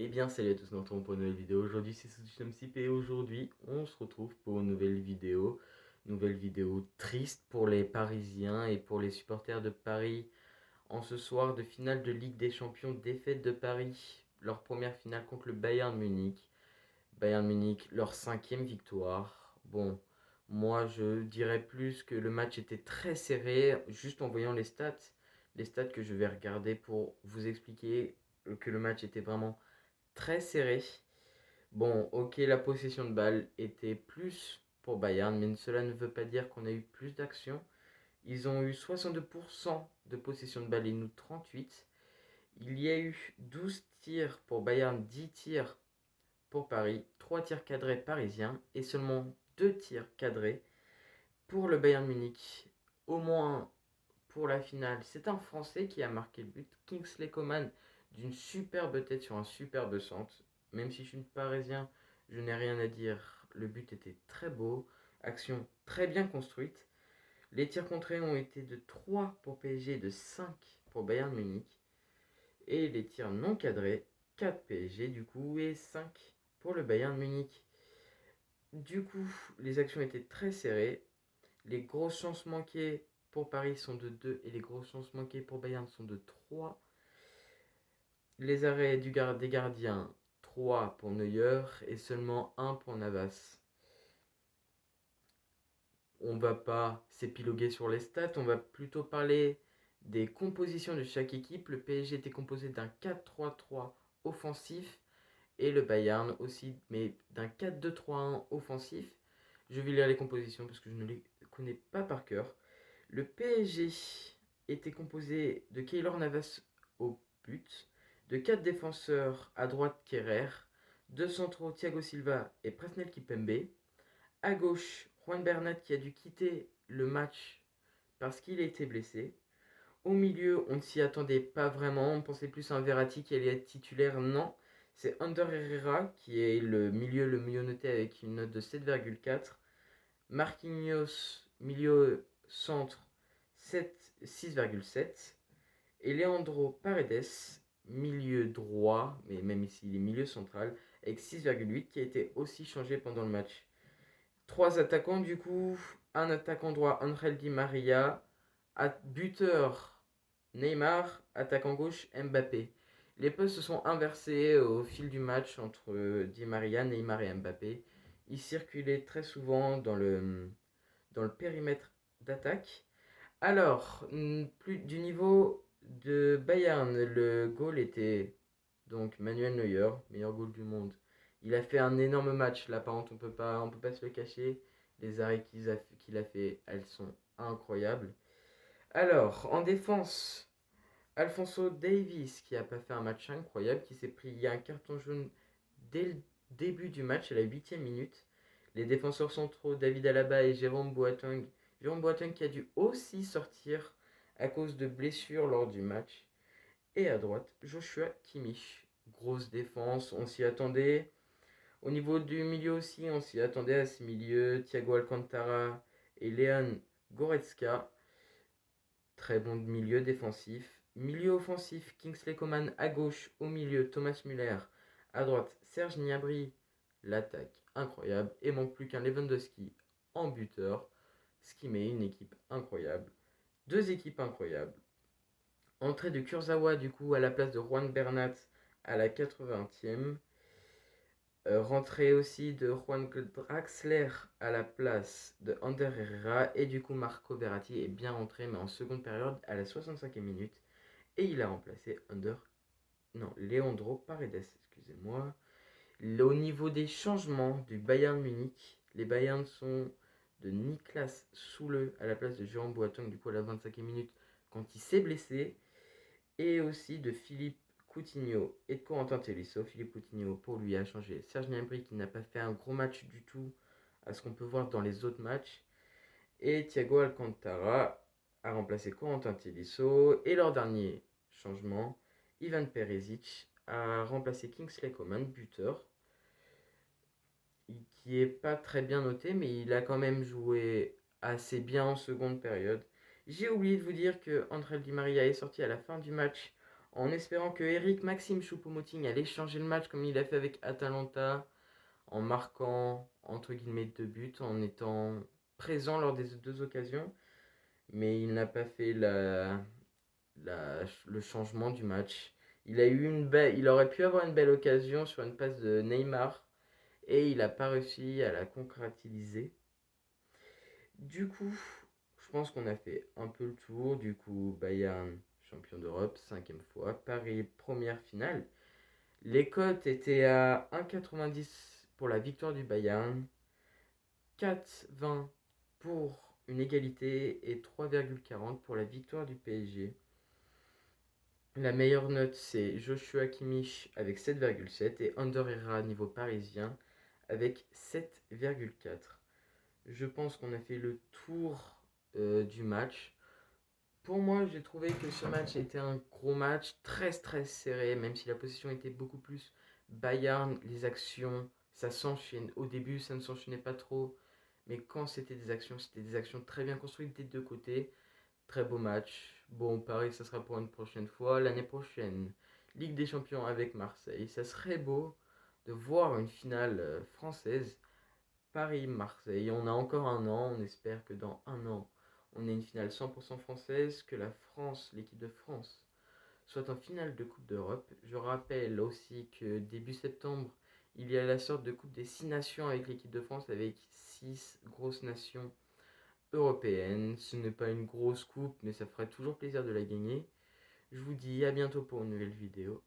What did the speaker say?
Eh bien, salut à tous, nous retrouvons pour une nouvelle vidéo. Aujourd'hui, c'est Sip et aujourd'hui, on se retrouve pour une nouvelle vidéo. Nouvelle vidéo triste pour les Parisiens et pour les supporters de Paris. En ce soir de finale de Ligue des Champions, défaite de Paris, leur première finale contre le Bayern Munich. Bayern Munich, leur cinquième victoire. Bon, moi je dirais plus que le match était très serré, juste en voyant les stats que je vais regarder pour vous expliquer que le match était vraiment très serré. Bon, ok, la possession de balle était plus pour Bayern, mais cela ne veut pas dire qu'on a eu plus d'actions. Ils ont eu 62% de possession de balle et nous 38. Il y a eu 12 tirs pour Bayern, 10 tirs pour Paris, 3 tirs cadrés parisiens et seulement 2 tirs cadrés pour le Bayern Munich. Au moins pour la finale, c'est un Français qui a marqué le but, Kingsley Coman, d'une superbe tête sur un superbe centre. Même si je suis parisien, je n'ai rien à dire. Le but était très beau, action très bien construite. Les tirs contrés ont été de 3 pour PSG et de 5 pour Bayern Munich. Et les tirs non cadrés, 4 PSG du coup et 5 pour le Bayern Munich. Du coup, les actions étaient très serrées. Les grosses chances manquées pour Paris sont de 2 et les grosses chances manquées pour Bayern sont de 3. Les arrêts des gardiens, 3 pour Neuer et seulement 1 pour Navas. On ne va pas s'épiloguer sur les stats, on va plutôt parler des compositions de chaque équipe. Le PSG était composé d'un 4-3-3 offensif et le Bayern aussi, mais d'un 4-2-3-1 offensif. Je vais lire les compositions parce que je ne les connais pas par cœur. Le PSG était composé de Keylor Navas au but, de 4 défenseurs à droite Kerrer, 2 centraux Thiago Silva et Presnel Kipembe, à gauche Juan Bernat qui a dû quitter le match parce qu'il a été blessé. Au milieu, on ne s'y attendait pas vraiment, on pensait plus à un Verratti qui allait être titulaire, non. C'est Ander Herrera qui est le milieu le mieux noté avec une note de 7,4. Marquinhos, milieu centre, 6,7. Et Leandro Paredes, milieu droit, mais même ici il est milieu central, avec 6,8 qui a été aussi changé pendant le match. Trois attaquants du coup, un attaquant droit, Angel Di Maria, buteur Neymar, attaquant gauche Mbappé. Les postes se sont inversés au fil du match entre Di Maria, Neymar et Mbappé. Ils circulaient très souvent dans le périmètre d'attaque. Alors, plus du niveau de Bayern, le goal était donc Manuel Neuer, meilleur goal du monde. Il a fait un énorme match là, par contre, on peut pas se le cacher. Les arrêts qu'il a fait, elles sont incroyables. Alors, en défense, Alphonso Davies qui a pas fait un match incroyable, qui s'est pris un carton jaune dès le début du match à la 8e minute. Les défenseurs centraux David Alaba et Jérôme Boateng. Jérôme Boateng qui a dû aussi sortir à cause de blessures lors du match. Et à droite, Joshua Kimmich. Grosse défense, on s'y attendait. Au niveau du milieu aussi, on s'y attendait à ce milieu. Thiago Alcantara et Leon Goretzka. Très bon milieu défensif. Milieu offensif, Kingsley Coman à gauche. Au milieu, Thomas Müller. À droite, Serge Gnabry. L'attaque incroyable. Et manque plus qu'un Lewandowski en buteur. Ce qui met une équipe incroyable. Deux équipes incroyables. Entrée de Kurzawa du coup à la place de Juan Bernat à la 80e. Rentrée aussi de Juan Draxler à la place de Ander Herrera. Et du coup Marco Verratti est bien rentré mais en seconde période à la 65e minute. Et il a remplacé Leandro Paredes, excusez-moi. Au niveau des changements du Bayern Munich, les Bayern sont de Niklas Soule à la place de Jérôme Boateng du coup à la 25e minute quand il s'est blessé. Et aussi de Philippe Coutinho et de Corentin Tolisso. Philippe Coutinho pour lui a changé Serge Gnabry qui n'a pas fait un gros match du tout à ce qu'on peut voir dans les autres matchs. Et Thiago Alcantara a remplacé Corentin Tolisso. Et leur dernier changement, Ivan Perisic a remplacé Kingsley Coman, buteur, qui est pas très bien noté, mais il a quand même joué assez bien en seconde période. J'ai oublié de vous dire que Angel Di Maria est sorti à la fin du match en espérant que Eric Maxime Choupo-Moting allait changer le match comme il a fait avec Atalanta, en marquant entre guillemets 2 buts, en étant présent lors des 2 occasions, mais il n'a pas fait le changement du match. Il aurait pu avoir une belle occasion sur une passe de Neymar et il n'a pas réussi à la concrétiser. Du coup, je pense qu'on a fait un peu le tour. Du coup, Bayern, champion d'Europe, 5e fois. Paris, première finale. Les cotes étaient à 1,90 pour la victoire du Bayern, 4,20 pour une égalité et 3,40 pour la victoire du PSG. La meilleure note, c'est Joshua Kimmich avec 7,7 et Ander Herrera niveau parisien avec 7,4. Je pense qu'on a fait le tour du match. Pour moi, j'ai trouvé que ce match était un gros match, très serré, même si la position était beaucoup plus Bayern, les actions, ça s'enchaîne. Au début, ça ne s'enchaînait pas trop, mais quand c'était des actions très bien construites des deux côtés. Très beau match. Bon, Paris, ça sera pour une prochaine fois. L'année prochaine, Ligue des Champions avec Marseille. Ça serait beau de voir une finale française. Paris-Marseille. On a encore un an. On espère que dans un an, on ait une finale 100% française. Que la France, l'équipe de France, soit en finale de Coupe d'Europe. Je rappelle aussi que début septembre, il y a la sorte de Coupe des 6 nations avec l'équipe de France, avec 6 grosses nations européenne. Ce n'est pas une grosse coupe, mais ça ferait toujours plaisir de la gagner. Je vous dis à bientôt pour une nouvelle vidéo.